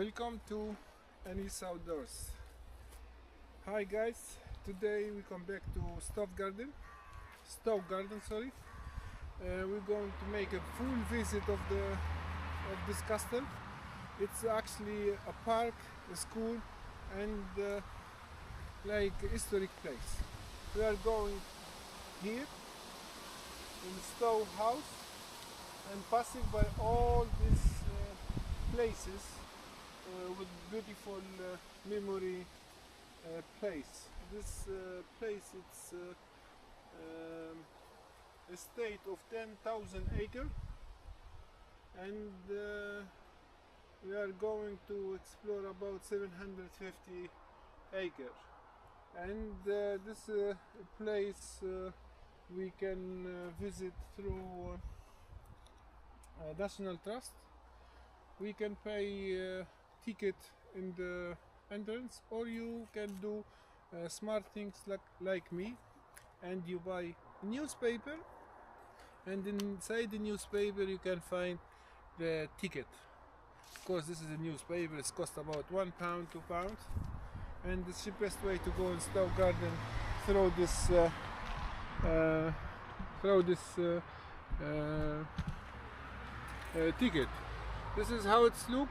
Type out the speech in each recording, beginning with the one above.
Welcome to Anis Outdoors. Hi guys, today we come back to Stowe Gardens. We're going to make a full visit of this castle. It's actually a park, a school, and like a historic place. We are going here in the Stowe house and passing by all these places with beautiful memory place. This place, it's a state of 10,000 acres, and we are going to explore about 750 acres. And this place we can visit through National Trust. We can pay ticket in the entrance, or you can do smart things like me, and you buy newspaper, and inside the newspaper you can find the ticket. Of course, this is a newspaper. It's cost about £1, £2, and the cheapest way to go in Stowe Garden through this ticket. This is how it's look.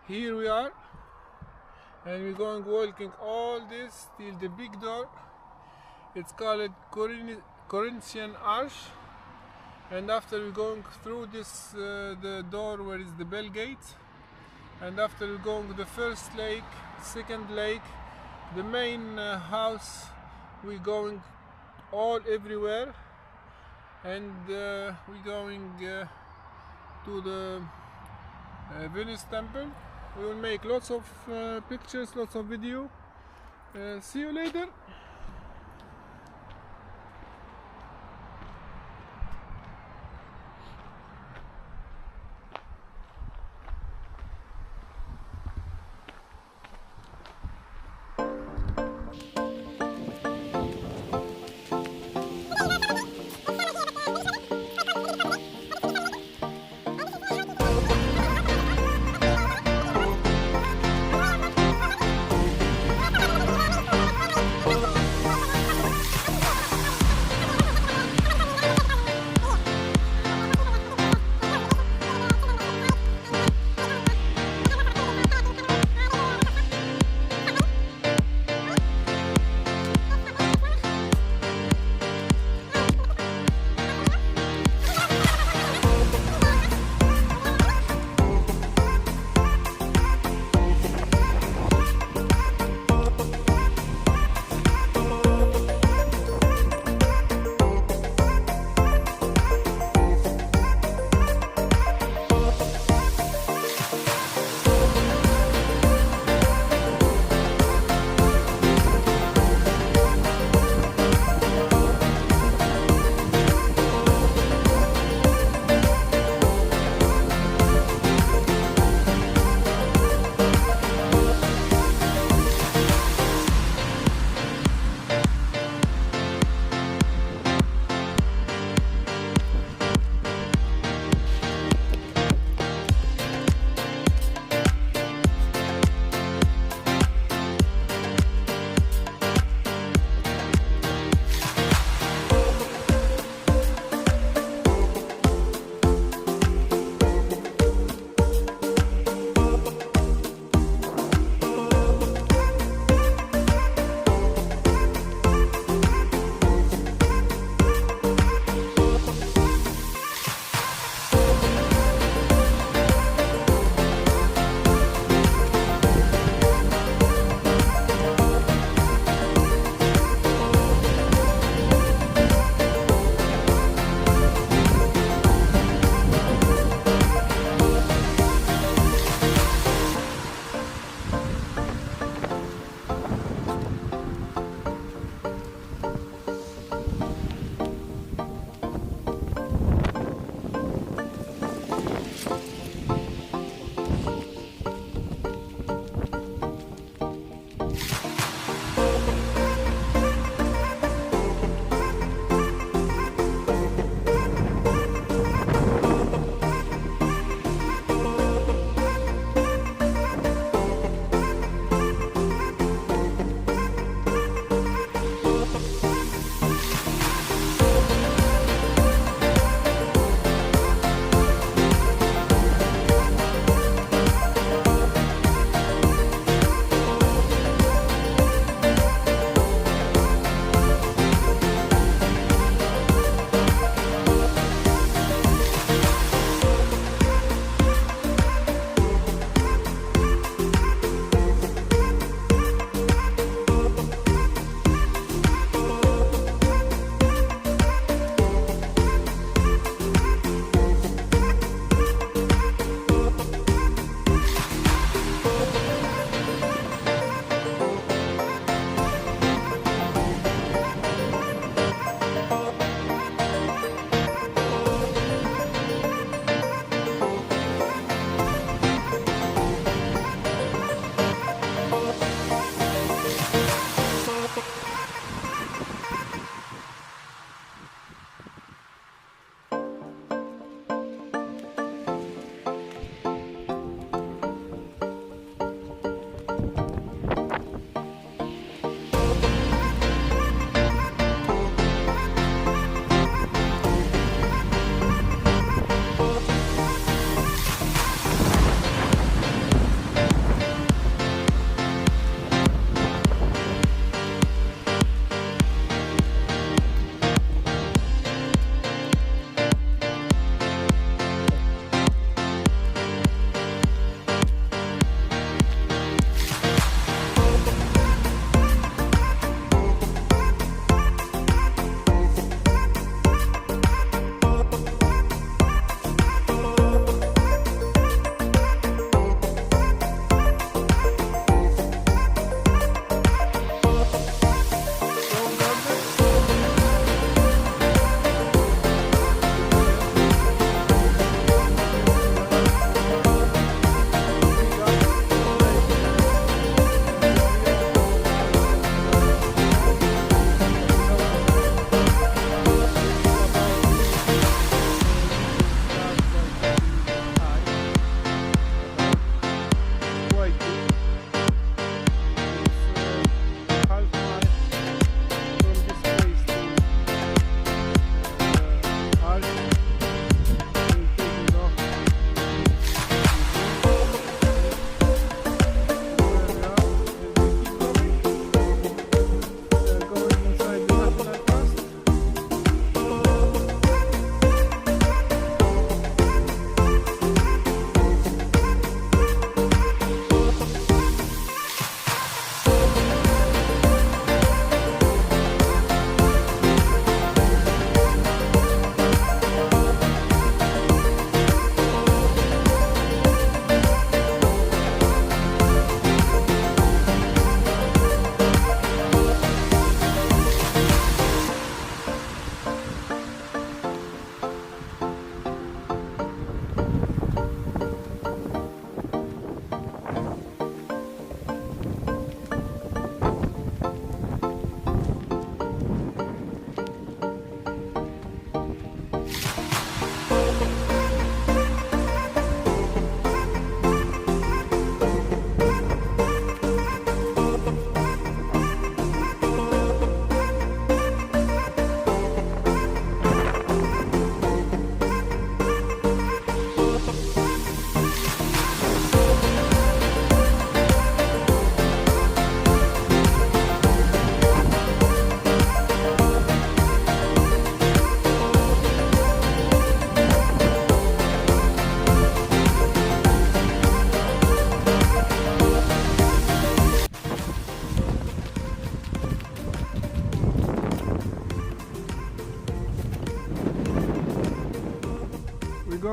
Here we are, and we're going walking all this till the big door. It's called Corinthian Arch, and after we're going through this the door where is the bell gate, and after we're going to the first lake, second lake, the main house, we're going all everywhere, and we're going to the Venus temple. We will make lots of pictures, lots of video. See you later.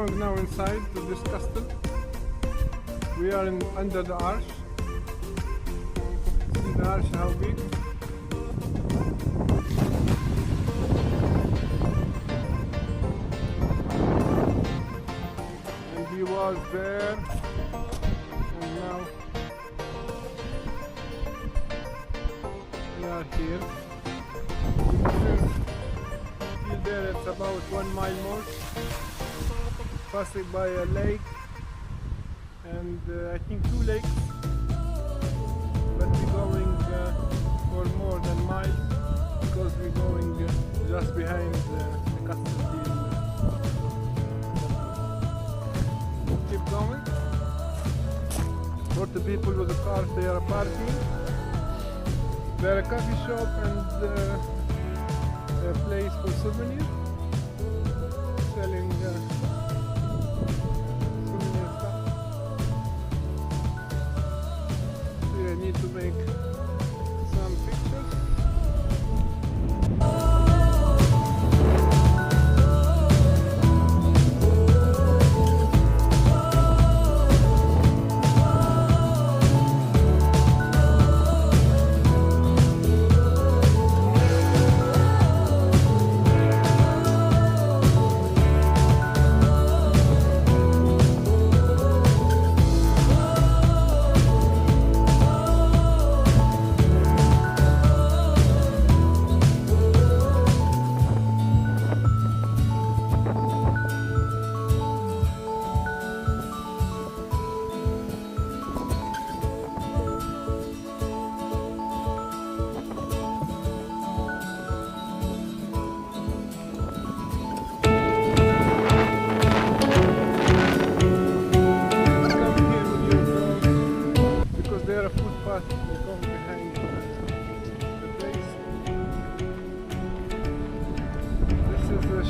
going now inside to this castle. We are under the arch. See the arch, how big? And he was there, and now we are here. Till there it's about 1 mile more, passing by a lake and I think 2 lakes, but we're going for more than a mile because we're going just behind the castle hill. Keep going. For the people with the cars, they are parking. There are a coffee shop and a place for souvenirs, selling souvenir stuff. So I need to make some pictures.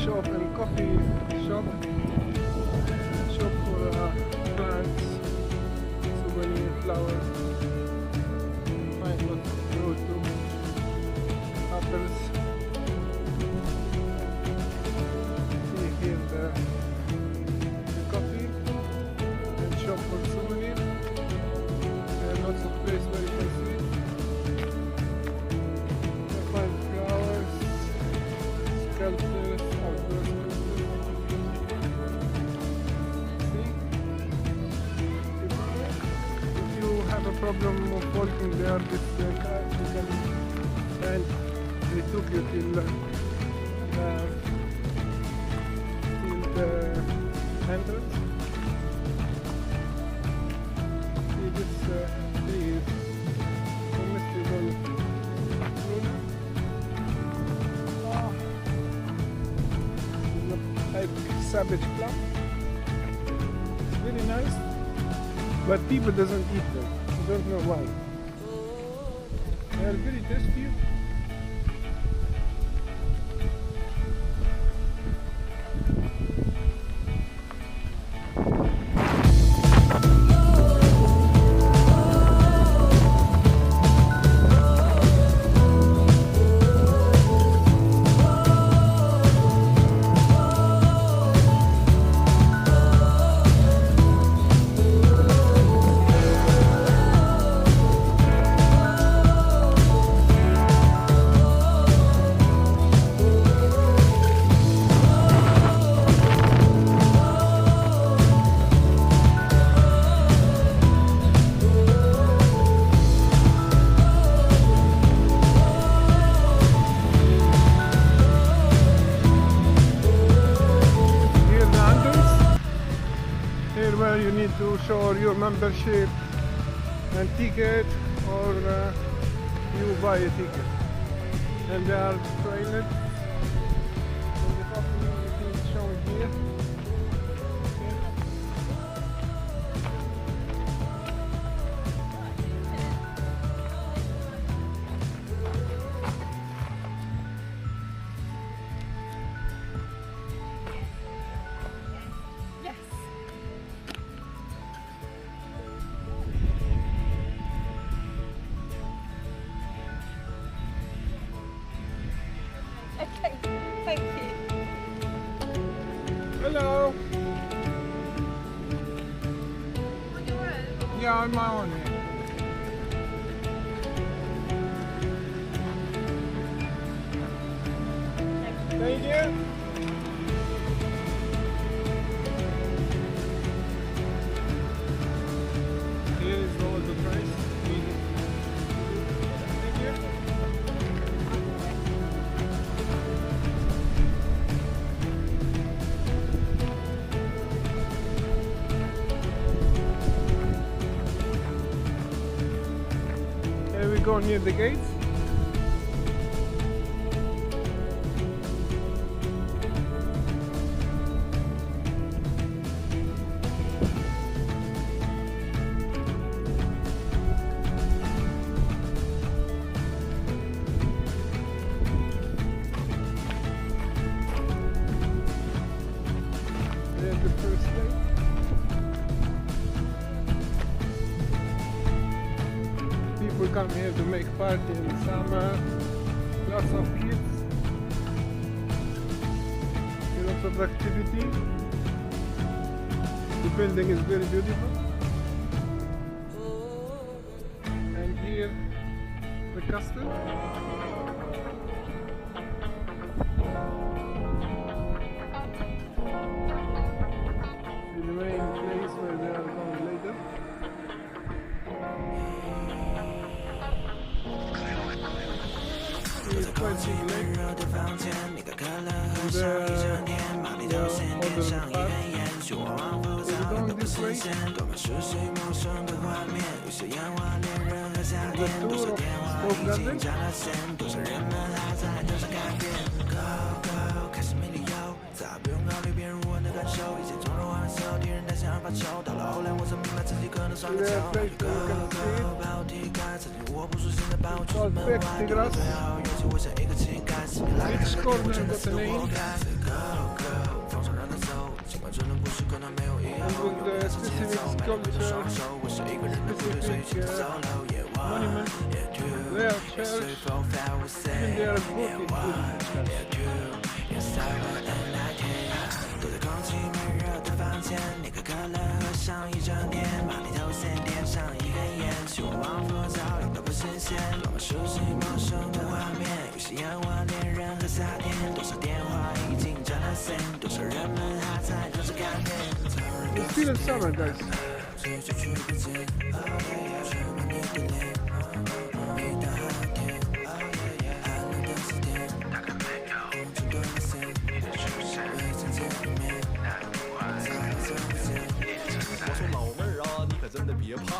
Shop and coffee shop for plants, souvenir flowers, find what to go to, apples. See here the coffee and shop for souvenir. There are lots of places where you can see. You find flowers, sculptures. Problem of walking there, this car, you can, and they took you till the entrance. See this tree is comestible fruit. Like savage plum. It's very nice, but people doesn't eat them. I don't know why. They are very tasty. You need to show your membership and ticket, or you buy a ticket. And there are toilets in the coffee, everything is shown here. on my own here. Thank you. Here is all the price. Thank you. Here we go near the gates. There's the first gate. People come here to make party in summer. Lots of kids. Lots of activity. The building is very beautiful. And here the castle. The main place where they are going later. It's quite big lake. And there are all the this way. The tour of Stowe Gardens. There are places you can see. It's called grass. Each corner got a name. And with the specific sculpture, specific monument, they are chairs, and they are booking. 你可可乐喝上一整天，把你头先点上一根烟，希望往复早已都不新鲜，多么熟悉陌生的画面，有些仰望恋人和夏天，多少电话已经占了线，多少人们还在等着改变。It's still in summer, guys.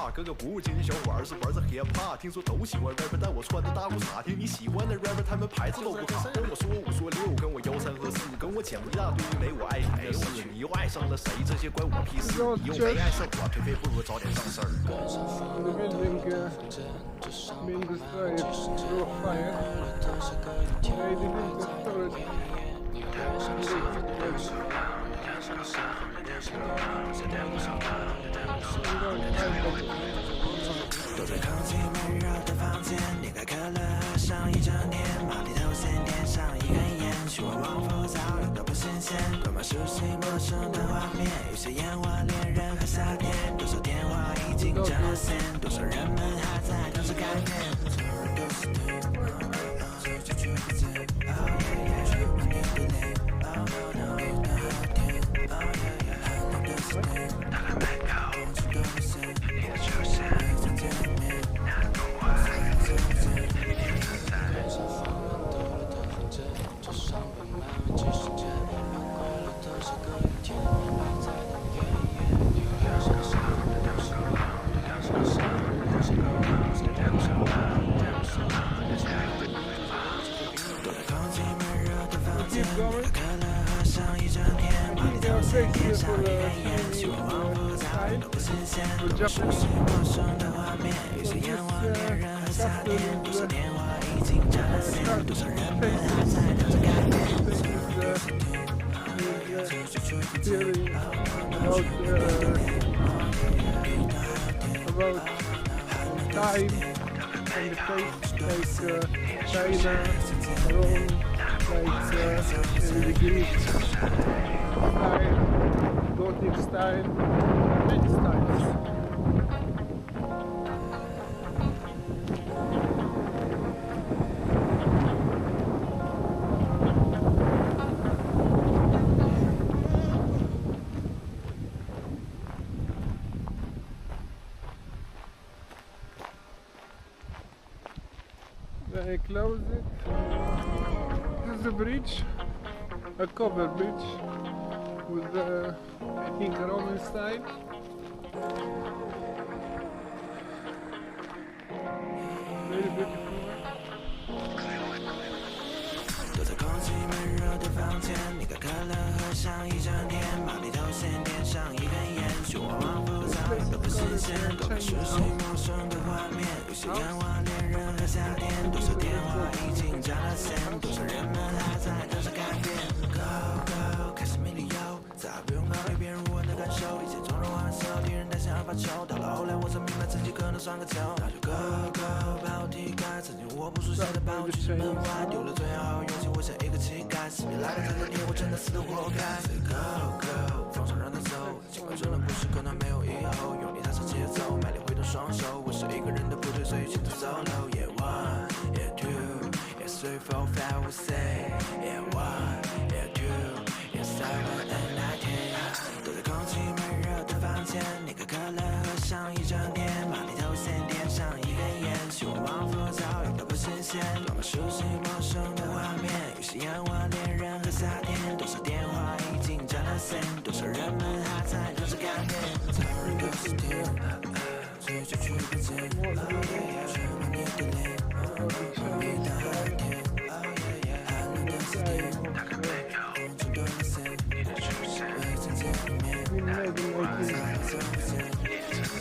rapper， 哥哥不仅仅小伙儿是玩着 hiphop， 听说都喜欢 rapper， 但我穿的大裤衩，听你喜欢的 rapper， 他们牌子都不好。跟我说5说6，跟我1、3和4，跟我讲一大堆没我爱听的事。你又爱上了谁？这些关我屁事。你又没爱上我，颓废不如早点上事儿。躲在空气闷热的房间，点开可乐喝上一整天，把里头先点上一根烟，希望往复早已都不新鲜，多么熟悉陌生的画面，有些烟花恋人和夏天，多少电话已经占了线，多少人们还在等着改变。所有人都是对，追求不见。Oh yeah yeah， 满眼的泪。Oh no no， 雨的夏天。Oh yeah yeah， 寒冷的思念。打开麦克，空气都不见。你的出现，在见面。难不坏，再见。你的存在。像风都了的痕迹，就像被埋没几十天，把快乐都写隔一天，还在等夜夜。你又要上山，又要上路，又要上山，又要上路，又要上路，又要上路。躲在空气闷热的房间，可乐喝上一整天，把你头先点上一根烟，希望往复早都不新鲜，多么熟悉陌生的画面，有些烟花恋人和夏天，多少电话已经占了线，多少人们还在等着改变。About time and the place like China, Rome, like the Greek style, Gothic style, many styles. I close it. This is a bridge, a covered bridge with I think a Roman style. Very beautiful one. 躲在空气闷热的房间，你可可乐喝上一整天，马里头先点上一根烟，去往往浮躁都不新鲜，多么熟悉陌生的画面，有些愿望恋人和夏天，多少电话已经占了线，多少人们还在等着改变。Go go， 开始没理由，再不用考虑别人我的感受，以前纵容玩笑，敌人太想要发球，到了后来我才明白自己可能算个球，那就 Go go， 把我踢开，曾经我不熟悉的把我拒之门外，丢了最好勇气，我像一个乞丐，死别来的这个天，我真的死得活该。Say go go， 放手让他走，尽管这段故事可能没有以后，用力踏上节奏，卖力挥动双手，我是一个人的部队，所以请走 solo。Yeah one, yeah two, yeah three, four, five, we say. Yeah one, yeah two, yeah seven and nine, ten. 躲在空气闷热的房间，你可可乐喝上一整天，马里头先点上一根烟，去往往浮躁也都不新鲜，多么熟悉陌生的画面，有些仰望恋人和夏天，多少电话已经占了线，多少人们还在等着改变。早日都是天，追求去不见，全忘你的脸，每当寒天，寒冷的四天，风筝断了线，未曾见面，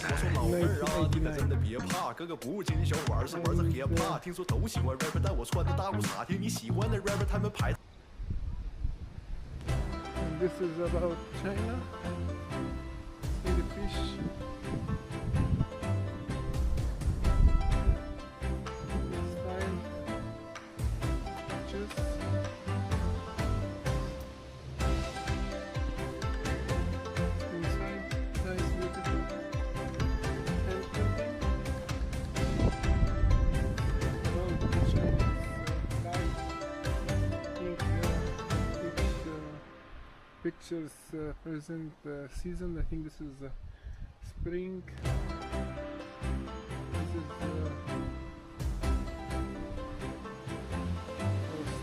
我说老妹儿啊，你可真的别怕，哥哥不仅小玩是玩着 hiphop， 听说都喜欢 rapper， 但我穿的大裤衩听你喜欢的 rapper， 他们排。This is about China. See the fish. This style. Juice. Inside, nice beautiful hand painting. About the Chinese life. Pictures present the season. I think this is spring. This is our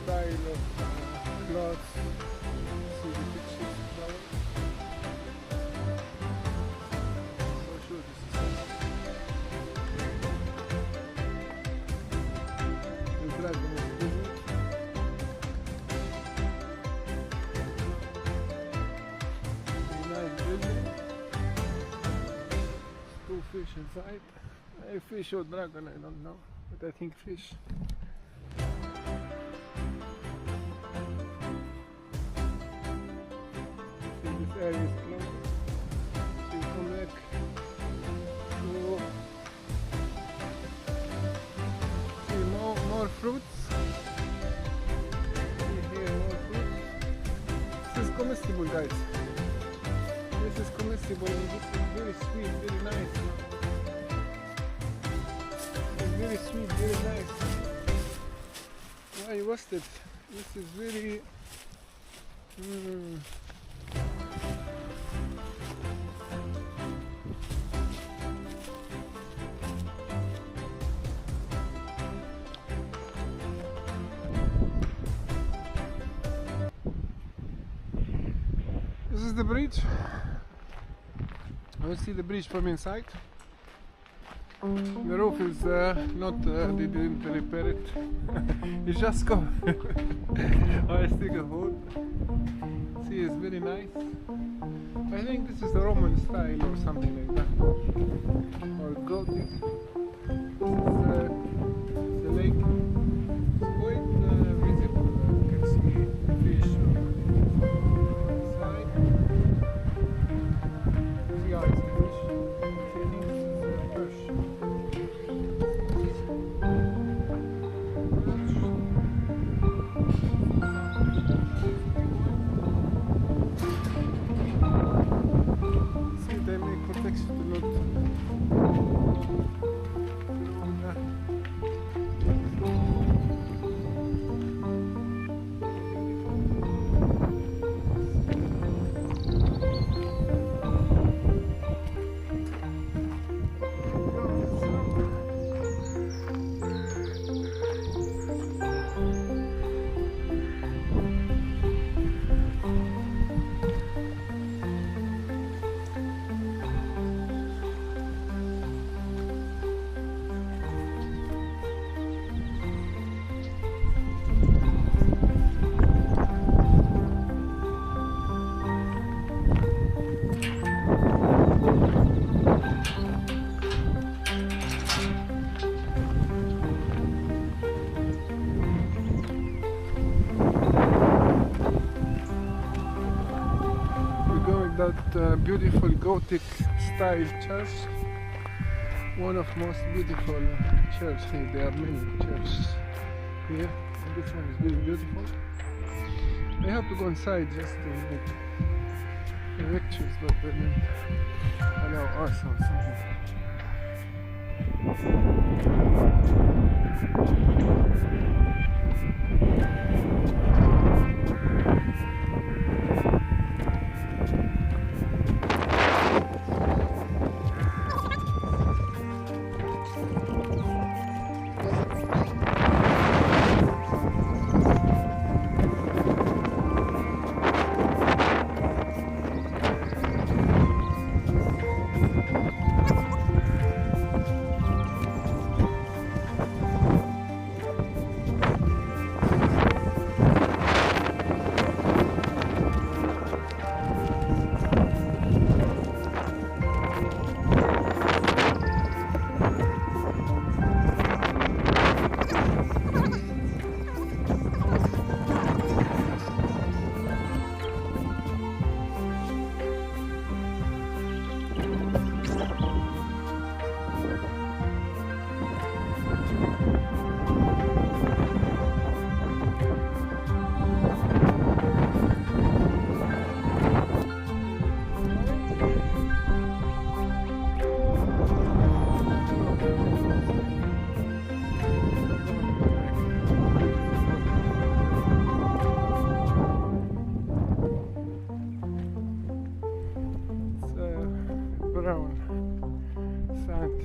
style of clothes. See the pictures, flowers. For sure, this is the dragon is busy. Two fish inside. A fish or dragon, I don't know, but I think fish. See, this area is closed. So you come back to see more fruits. See here more fruits. This is comestible, guys. This is comestible and this is very sweet, very nice. It's very sweet, very nice. Why was it? This is very... This is the bridge. I will see the bridge from inside. The roof is not, they didn't repair it. It's just covered. I stick a hood. See, it's very nice. I think this is the Roman style or something like that. Or Gothic. This is the lake. It's quite visible. You can see fish inside. See how it's fish. See, I think this is posh. See, they make protection to not that beautiful Gothic style church. One of most beautiful churches here. There are many churches here, and this one is really beautiful. I have to go inside just to make pictures, but they didn't allow us or something. Sand.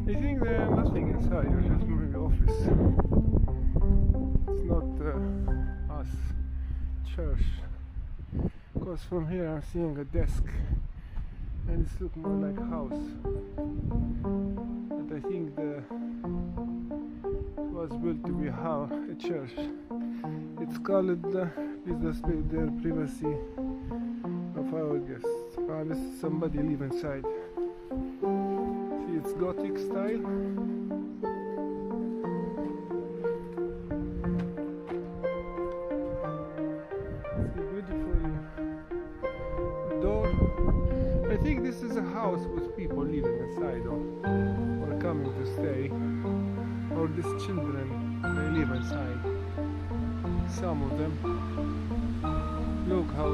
I think there's nothing inside, it's just maybe office. It's not us church. Because from here I'm seeing a desk and it's looking more like a house. And I think it was built to be a church. It's called business with the privacy of our guests. This is somebody live inside. See, it's Gothic style. See, beautiful door. I think this is a house with people living inside or coming to stay. Or these children, they live inside. Some of them. Look how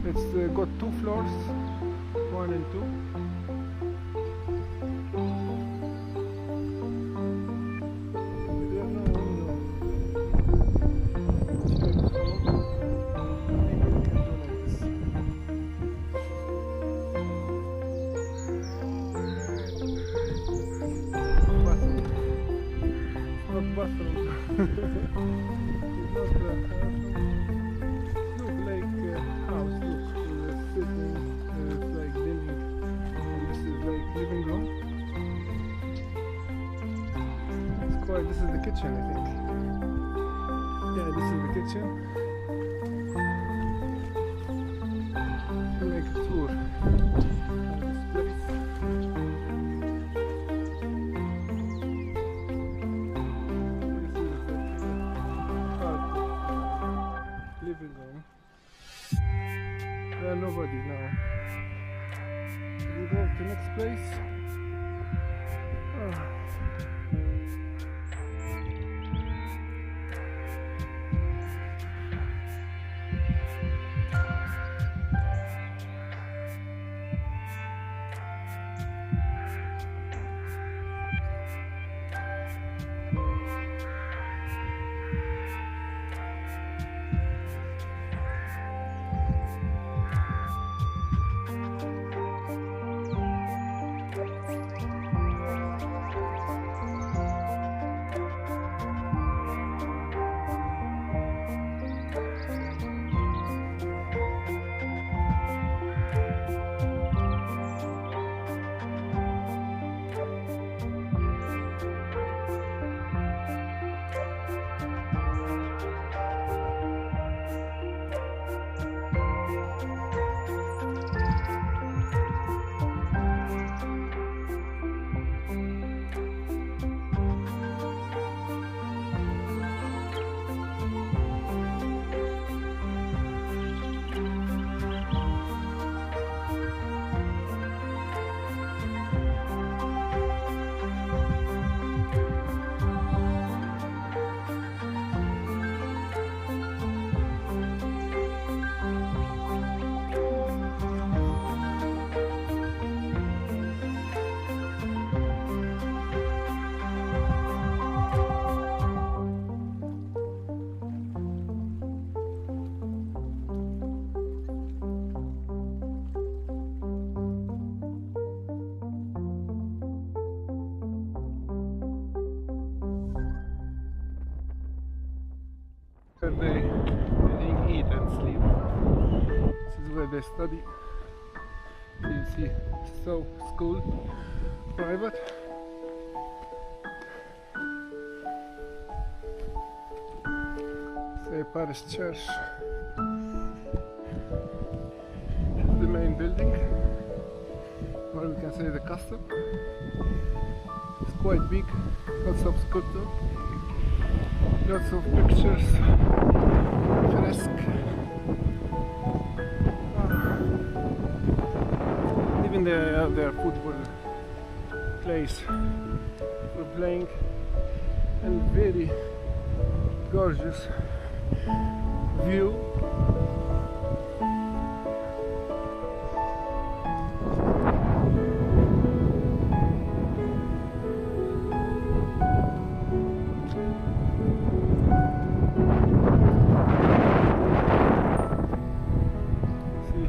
it's got 2 floors, 1 and 2. There are no windows. Check the floor. Maybe we can do like this. Bathroom. Not bathroom. It's not look like house. Look, sitting. It's like living. This is like living room. It's quite. This is the kitchen, I think. Yeah, this is the kitchen. Like a tour of this place. Living room. There are nobody now. We go to the next place. study. You see Stowe School, private. Say Parish Church. The main building, or we can say the castle. It's quite big, lots of sculpture, lots of pictures, fresque. Even they have their football place for playing, and very gorgeous view.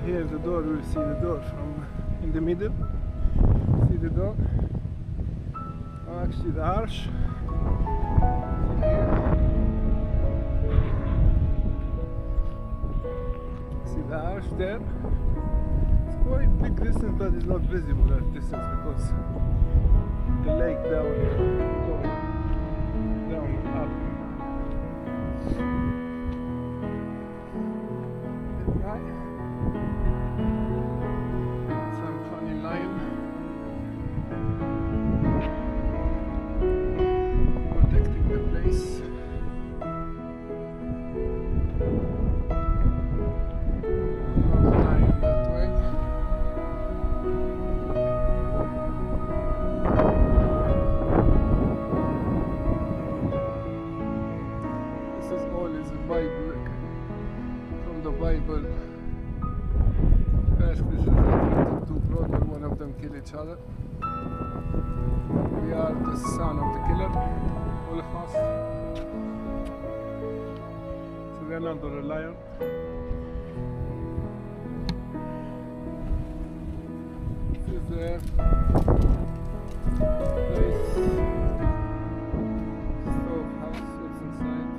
Here's the door, we'll see the door from in the middle. See the door? Oh, actually the arch. See here. See the arch there? It's quite big distance, but it's not visible that distance because the lake down here, going down up. Right. Protecting the place. Lion that way. This is all is a Bible from the Bible. First, this is the two brothers, one of them kill each other. We are the son of the killer, all of us. So we are not the lion. This is the place. Stowe house, what's inside.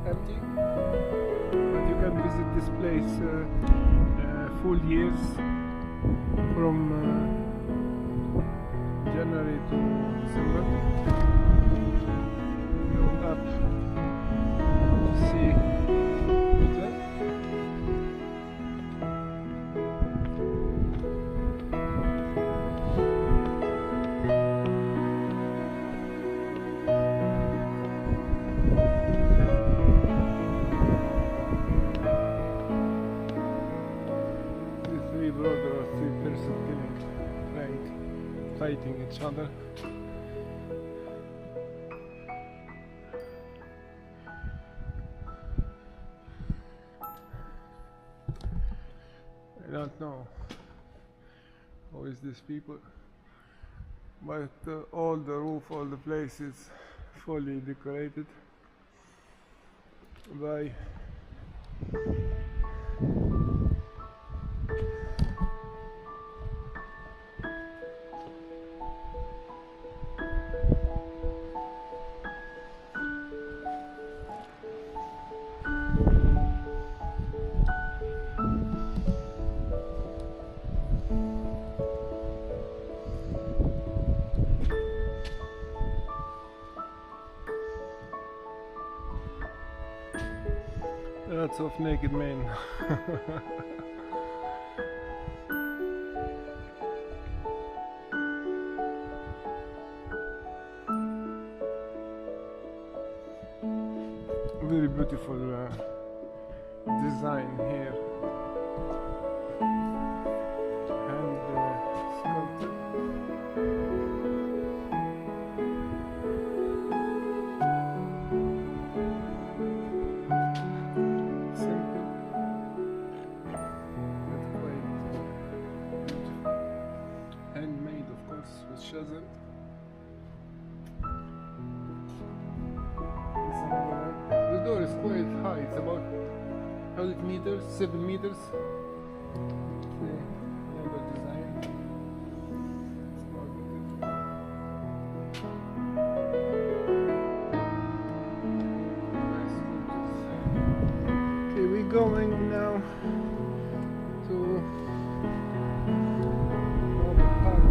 Empty, but you can visit this place full years from January to December. Go up to see there. Brother or three person killing, playing, fighting each other. I don't know who is these people, but all the roof, all the place is fully decorated by lots of naked men. Very beautiful design here. And sculpture. high. It's about how it meters, 7 meters. Another design. Okay, we're going now to another park.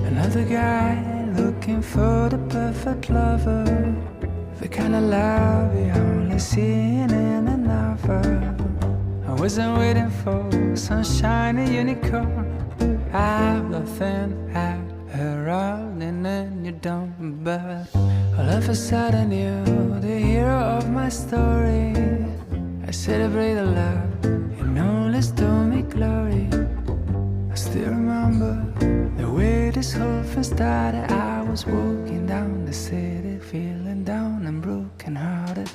Another guy looking for the perfect lover, the kind of love you only see in a novel. I wasn't waiting for some shiny unicorn out of thin air, rolling in your dome. But all of a sudden you're the hero of my story. I celebrate the love and only stole me glory. I still remember the way this whole thing started. I was walking down the city, feeling down and broken hearted.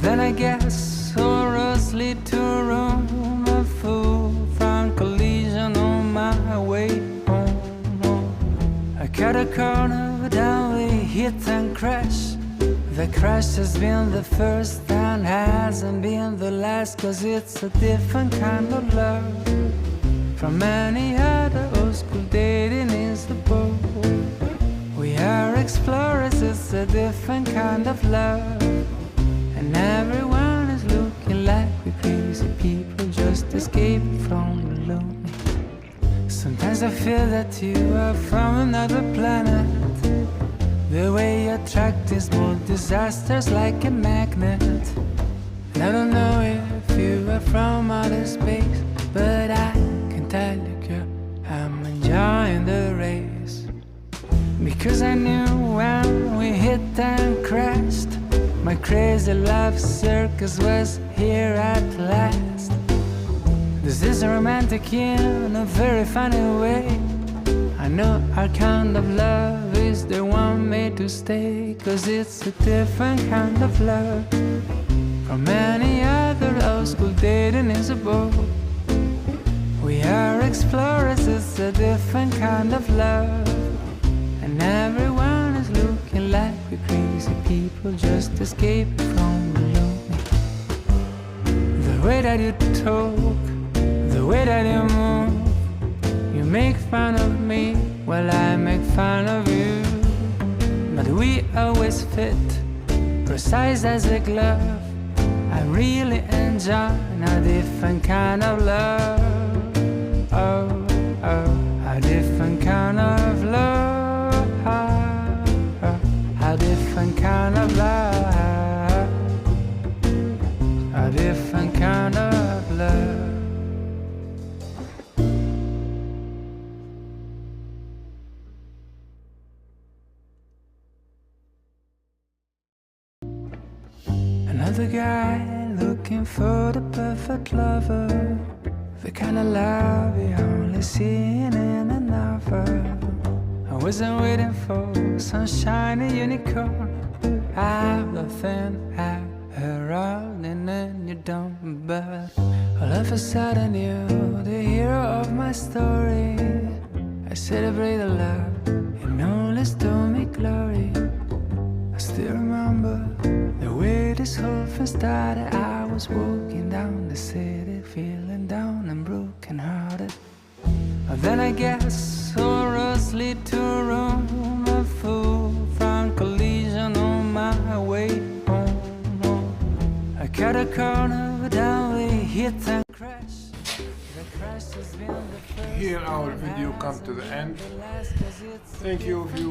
Then I guess all roads lead to Rome. A full front collision on my way home. I cut a corner, but then we hit and crash. The crash has been the first and hasn't been the last, 'cause it's a different kind of love from any other old school dating is the boat. We are explorers, it's a different kind of love. And everyone is looking like we're crazy people just escaping from the lonely. Sometimes I feel that you are from another planet. The way you attract these small disasters like a magnet. And I don't know if you are from outer space, but I tell you, girl, I'm enjoying the race. Because I knew when we hit and crashed, my crazy love circus was here at last. This is romantic in a very funny way. I know our kind of love is the one made to stay, 'cause it's a different kind of love from any other old school dating is a boat. We are explorers, it's a different kind of love. And everyone is looking like we're crazy people just escaping from the lonely. The way that you talk, the way that you move, you make fun of me while I make fun of you. But we always fit, precise as a glove. I really enjoy a different kind of love. Oh, oh, a different kind of love. A different kind kind of love, a different kind of love. Another guy looking for the perfect lover, the kind of love you only see in a novel. I wasn't waiting for some shiny unicorn out of thin air, and then you don't. But all of a sudden you're the hero of my story. I celebrate the love and only stole me glory. I still remember the way this whole thing started. I was walking down the city, feeling down and broken hearted. Then I guess all roads lead to Rome. A full-front collision on my way home. I cut a corner, but then we hit and crash. The crash has been the first. Here our video come to the end. Thank you if you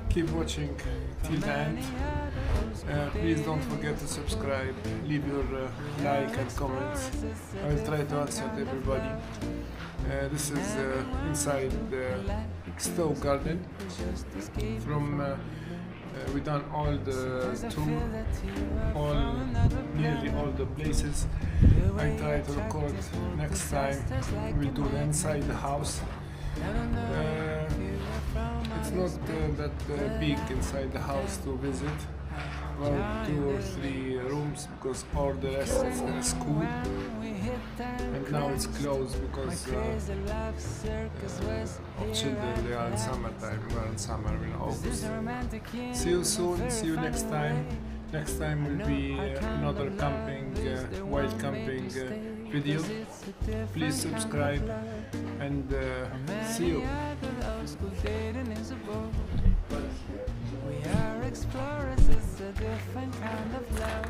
keep watching till the end. Please don't forget to subscribe, leave your like and comments. I will try to answer to everybody. This is inside the Stowe Garden. From we done all the tour, nearly all the places. I try to record next time. We'll do the inside the house. It's not that big inside the house to visit. About 2 or 3 rooms, because all the rest is in a school, and now it's closed because of children. They are in summertime. We are in summer in August. See you soon. See you next time. Next time will be another camping, wild camping video. Please subscribe and see you. We are explorers, it's a different kind of love.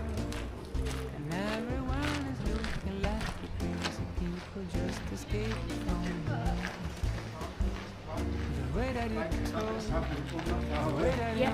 And everyone is looking like the crazy people just escape from love. The way that you told, the way that you